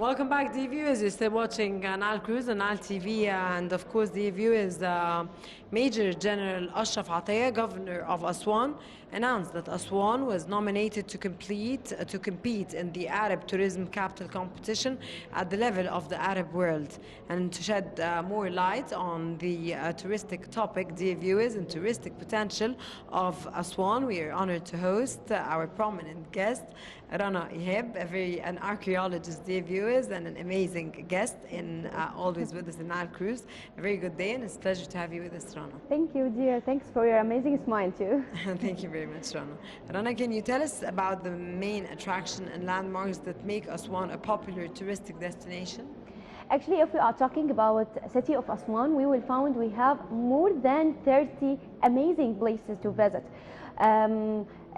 Welcome back, dear viewers. You're still watching Nile Cruise on Nile TV, and of course, dear viewers, Major General Ashraf Ataya, Governor of Aswan, announced that Aswan was nominated to compete in the Arab Tourism Capital competition at the level of the Arab world, and to shed more light on the touristic topic, dear viewers, and touristic potential of Aswan. We are honored to host our prominent guest, Rana, Ehab, an archaeologist, dear viewers, and an amazing guest in always with us in Nile Cruise. A very good day, and it's a pleasure to have you with us, Rana. Thank you, dear. Thanks for your amazing smile too. Thank you very much, Rana. Rana, can you tell us about the main attraction and landmarks that make Aswan a popular touristic destination? Actually, if we are talking about city of Aswan, we will find we have more than 30 amazing places to visit.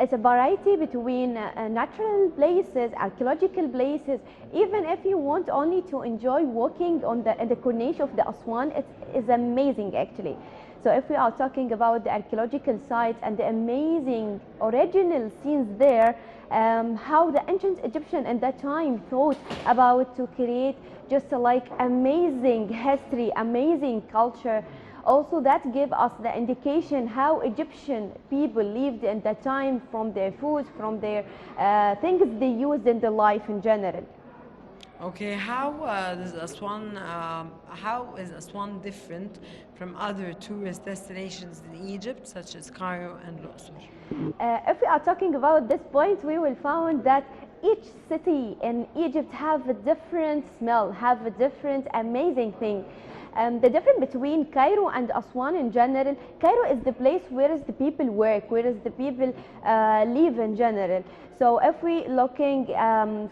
It's a variety between natural places, archaeological places. Even if you want only to enjoy walking on the corniche of the Aswan, it is amazing actually. So if we are talking about the archaeological sites and the amazing original scenes there, how the ancient Egyptian at that time thought about to create just like amazing history, amazing culture. Also, that gave us the indication how Egyptian people lived in that time, from their food, from their things they used in their life in general. Okay, how is Aswan different from other tourist destinations in Egypt, such as Cairo and Luxor? If we are talking about this point, we will find that each city in Egypt have a different smell, have a different amazing thing. The difference between Cairo and Aswan in general, Cairo is the place where is the people work, where is the people live in general. So if we looking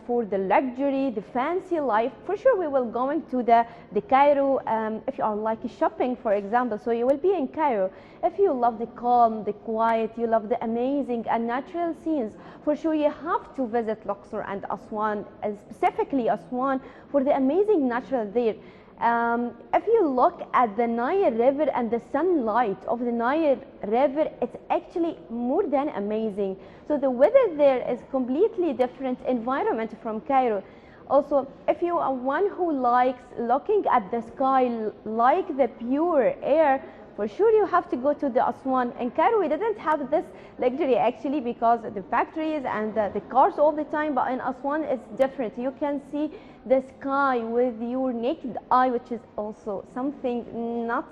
for the luxury, the fancy life, for sure we will going to the Cairo. If you are like shopping, for example, so you will be in Cairo. If you love the calm, the quiet, you love the amazing and natural scenes, for sure you have to visit Luxor and Aswan, specifically Aswan, for the amazing natural there. If you look at the Nile River and the sunlight of the Nile River, it's actually more than amazing. So the weather there is completely different environment from Cairo. Also, if you are one who likes looking at the sky, like the pure air, for sure you have to go to the Aswan. In Cairo we didn't have this luxury actually, because the factories and the cars all the time, but in Aswan it's different. You can see the sky with your naked eye, which is also something not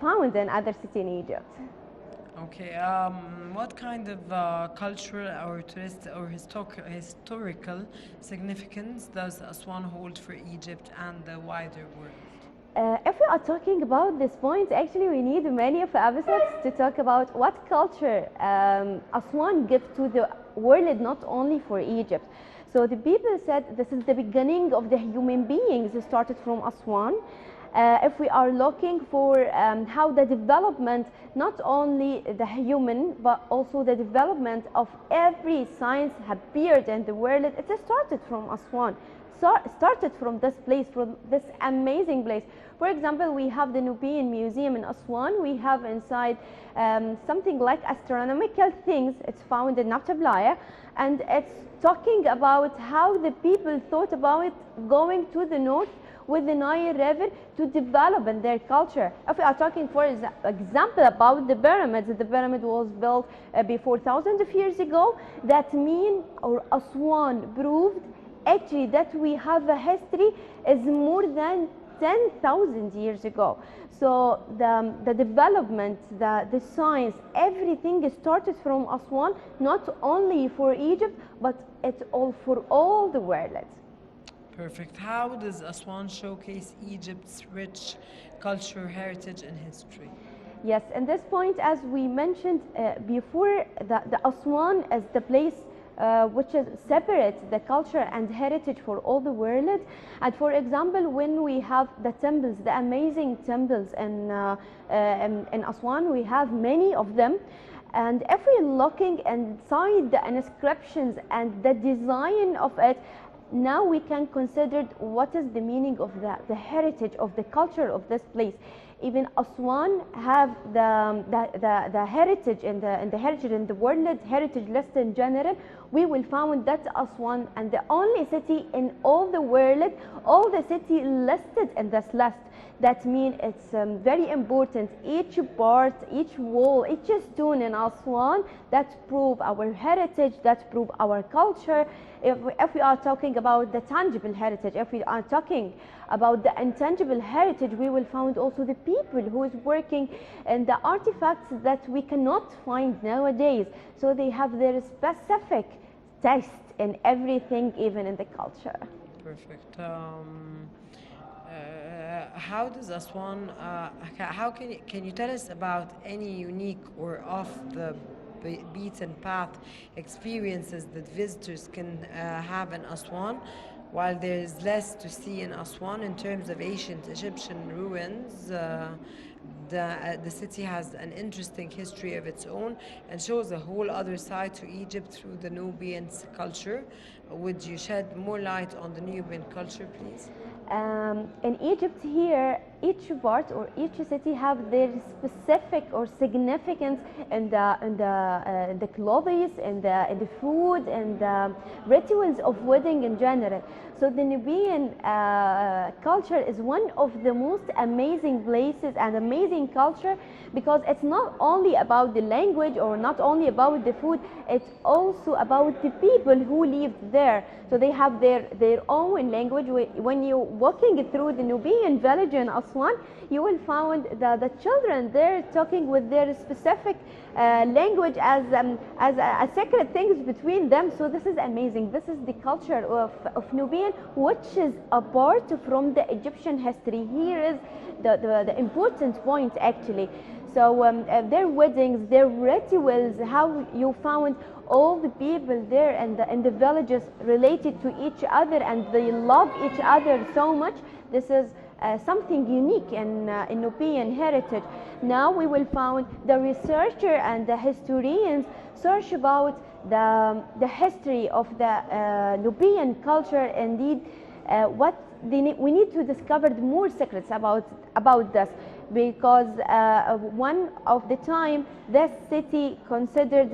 found in other cities in Egypt. Okay, what kind of cultural or tourist or historical significance does Aswan hold for Egypt and the wider world? If we are talking about this point, actually we need many of episodes to talk about what culture Aswan gives to the world, not only for Egypt. So the people said this is the beginning of the human beings started from Aswan. If we are looking for how the development, not only the human, but also the development of every science appeared in the world, it started from Aswan. Started from this place, from this amazing place. For example, we have the Nubian Museum in Aswan. We have inside something like astronomical things. It's found in Naftablaya, and it's talking about how the people thought about going to the north with the Nile River to develop in their culture. If we are talking, for example, about the pyramids was built before thousands of years ago. That means, or Aswan proved actually that we have a history is more than 10,000 years ago. So the development, the science, everything started from Aswan, not only for Egypt, but it's all for all the world. Perfect. How does Aswan showcase Egypt's rich culture, heritage, and history? Yes, and this point, as we mentioned before, the Aswan is the place which is separate the culture and heritage for all the world. And for example, when we have the temples, the amazing temples in Aswan, we have many of them. And if we're looking inside the inscriptions and the design of it, now we can consider what is the meaning of the heritage of the culture of this place. Even Aswan have the heritage and the heritage in the World Heritage List in general. We will find that Aswan and the only city in all the world, all the city listed in this list. That means it's very important. Each part, each wall, each stone in Aswan that prove our heritage, that prove our culture. If we are talking about the tangible heritage, if we are talking about the intangible heritage, we will find also the people who is working and the artifacts that we cannot find nowadays. So they have their specific taste in everything, even in the culture. Perfect. How does Aswan, how can you tell us about any unique or off the beaten path experiences that visitors can have in Aswan, while there is less to see in Aswan in terms of ancient Egyptian ruins? The city has an interesting history of its own and shows a whole other side to Egypt through the Nubian culture. Would you shed more light on the Nubian culture, please? In Egypt here, each part or each city have their specific or significance in the clothes, in the food, and the rituals of wedding in general. So the Nubian culture is one of the most amazing places and amazing culture, because it's not only about the language or not only about the food, it's also about the people who live there. So they have their own language. When you're walking through the Nubian village in Aswan, you will find the children there talking with their specific language as a secret things between them. So this is amazing. This is the culture of Nubian, which is apart from the Egyptian history. Here is the important point actually. So their weddings, their rituals, how you found all the people there and in the villages related to each other, and they love each other so much. This is something unique in Nubian heritage. Now we will find the researcher and the historians search about the history of the Nubian culture. Indeed, we need to discover more secrets about this, because one of the time this city considered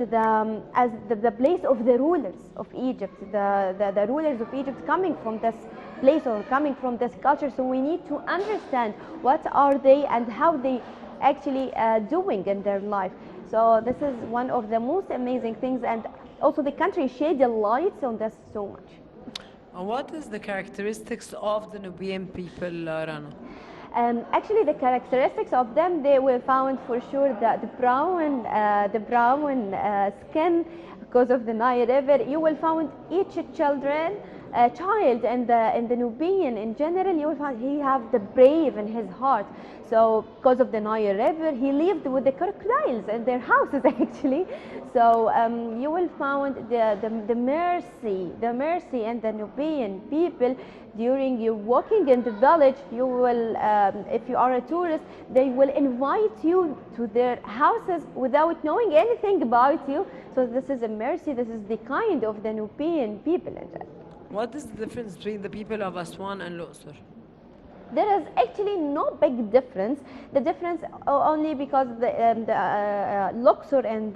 as the place of the rulers of Egypt, the rulers of Egypt coming from this place or coming from this culture. So we need to understand what are they and how they actually doing in their life. So this is one of the most amazing things, and also the country shed the lights on this so much. What is the characteristics of the Nubian people, Rana? Actually, the characteristics of them, they were found for sure that the brown skin because of the Nile River. You will find each child in the Nubian in general, you will find he have the brave in his heart. So because of the Nile River, he lived with the crocodiles in their houses actually. So you will find the mercy in the Nubian people. During you walking in the village, you will, if you are a tourist, they will invite you to their houses without knowing anything about you. So this is a mercy. This is the kind of the Nubian people in general. What is the difference between the people of Aswan and Luxor? There is actually no big difference. The difference only because the Luxor and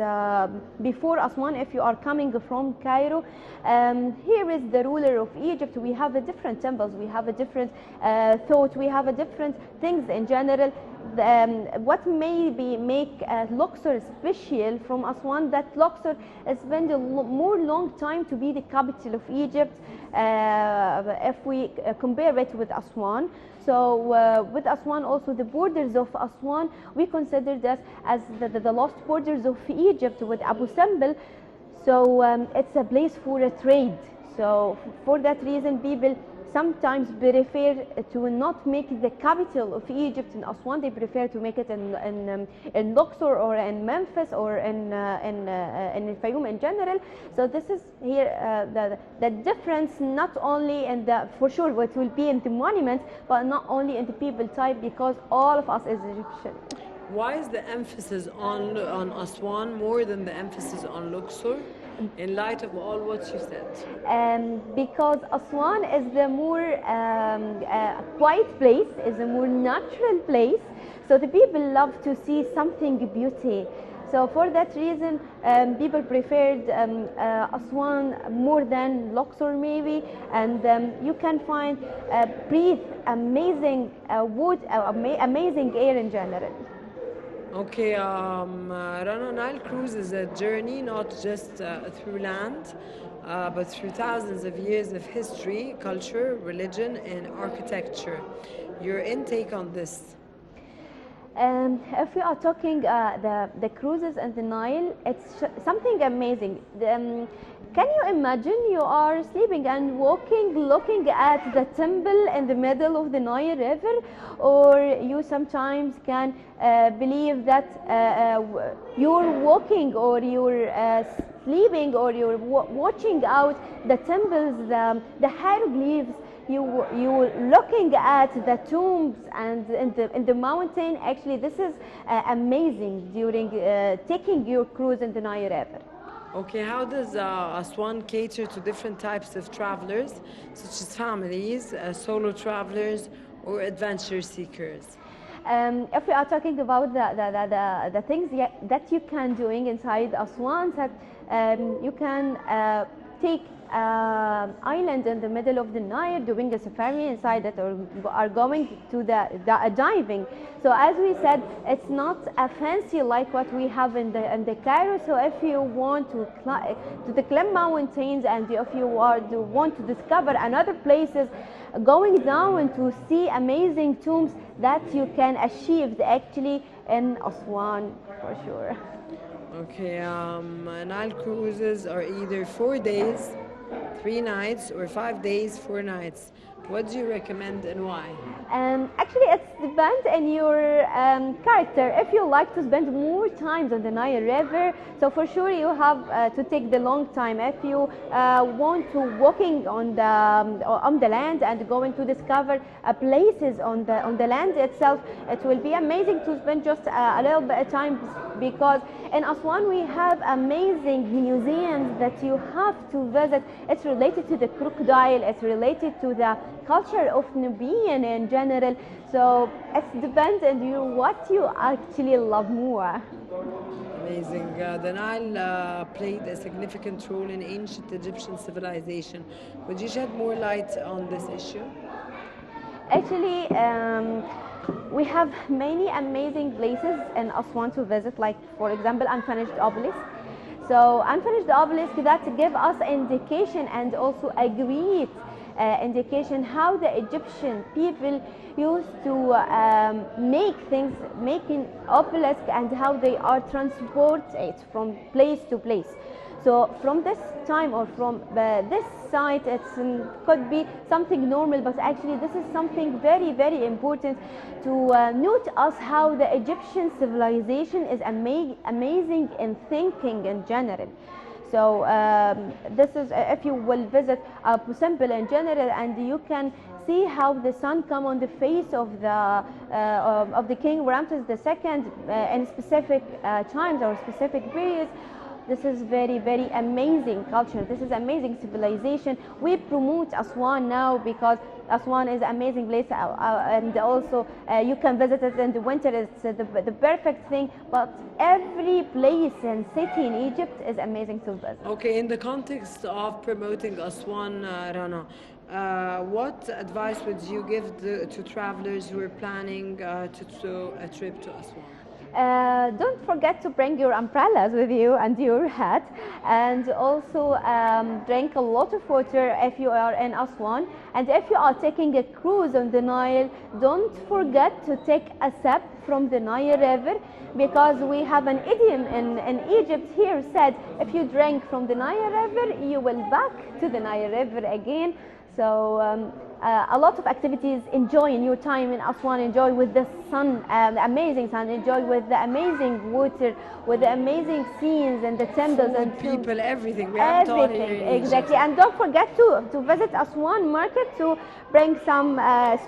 before Aswan, if you are coming from Cairo, here is the ruler of Egypt. We have a different temples, we have a different thought, we have a different things in general. What maybe make Luxor special from Aswan, that Luxor spent a more long time to be the capital of Egypt if we compare it with Aswan. So with Aswan also, the borders of Aswan, we consider this as the lost borders of Egypt with Abu Simbel. So it's a place for a trade. So for that reason, people sometimes prefer to not make the capital of Egypt in Aswan. They prefer to make it in Luxor or in Memphis or in Fayoum in general. So this is here the difference, not only in for sure what will be in the monuments, but not only in the people type, because all of us is Egyptian. Why is the emphasis on Aswan more than the emphasis on Luxor, in light of all what you said? Because Aswan is the more quiet place, is a more natural place. So the people love to see something beauty. So for that reason, people preferred Aswan more than Luxor maybe, and you can find breathe amazing wood, amazing air in general. Okay, Rana, Nile cruise is a journey not just through land, but through thousands of years of history, culture, religion, and architecture. Your intake on this? If we are talking the cruises and the Nile, it's something amazing. Can you imagine you are sleeping and walking, looking at the temple in the middle of the Nile River, or you sometimes can believe that you're walking or you're sleeping or you're watching out the temples, the hieroglyphs. You looking at the tombs and in the mountain. Actually, this is amazing during taking your cruise in the Nile River. Okay, how does Aswan cater to different types of travelers, such as families, solo travelers, or adventure seekers? If we are talking about the things that you can doing inside Aswan, that you can take island in the middle of the Nile, doing a safari inside it, or are going to the diving. So as we said, it's not a fancy like what we have in the Cairo. So if you want to climb mountains, and if you want to discover another places, going down to see amazing tombs, that you can achieve actually in Aswan for sure. Okay, Nile cruises are either 4 days, 3 nights, or 5 days, 4 nights. What do you recommend and why? Actually, it depends on your character. If you like to spend more times on the Nile River, so for sure you have to take the long time. If you want to walking on the land and going to discover places on the land itself, it will be amazing to spend just a little bit of time, because in Aswan we have amazing museums that you have to visit. It's related to the crocodile. It's related to the culture of Nubian in general. So it depends on you what you actually love more. Amazing. The Nile played a significant role in ancient Egyptian civilization. Would you shed more light on this issue? Actually, we have many amazing places in Aswan to visit, like for example, unfinished obelisk. So unfinished obelisk that give us indication and also a great indication how the Egyptian people used to make things, making obelisk, and how they are transport it from place to place. So from this time or from this site, it could be something normal, but actually this is something very, very important to note us how the Egyptian civilization is amazing in thinking in general. So this is, if you will visit Abu Simbel in general, and you can see how the sun come on the face of the King Ramses II in specific times or specific periods. This is very, very amazing culture. This is amazing civilization. We promote Aswan now because Aswan is an amazing place, and also you can visit it in the winter. It's the perfect thing. But every place and city in Egypt is amazing to visit. Okay, in the context of promoting Aswan, Rana, what advice would you give to travelers who are planning to a trip to Aswan? Don't forget to bring your umbrellas with you and your hat, and also drink a lot of water if you are in Aswan. And if you are taking a cruise on the Nile, don't forget to take a sip from the Nile River, because we have an idiom in Egypt here said, if you drink from the Nile River, you will back to the Nile River again. So a lot of activities. Enjoy in your time in Aswan. Enjoy with the sun, the amazing sun. Enjoy with the amazing water, with the amazing scenes and the temples and people, everything. We have everything, exactly. And don't forget to visit Aswan market to bring some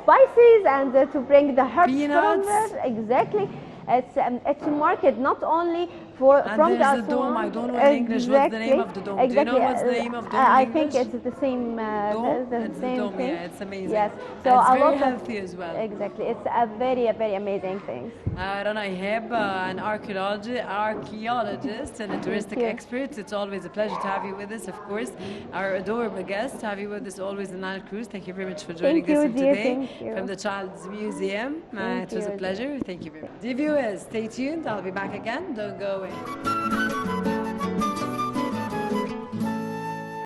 spices and to bring the herbs from peanuts. there. Exactly. It's a market not only And from the there's the dome. Aswan. I don't know in English what's the name of the dome. Do you Exactly. know what's the name of dome I in think English? it's the same. Dome? The It's the same dome, thing. yeah, it's amazing. Yes. So And it's a very lot of healthy as well. exactly. It's a very amazing thing. Rana Ehab, an archaeologist and a touristic you. expert. It's always a pleasure to have you with us, of course. Our adorable guest, to have you with us always in Nile Cruise. Thank you very much for joining Thank us you, in dear. today Thank you. from the Child's Museum. Thank It was a you, pleasure. Thank you very much. Dear viewers, stay tuned. I'll be back again. Don't go away.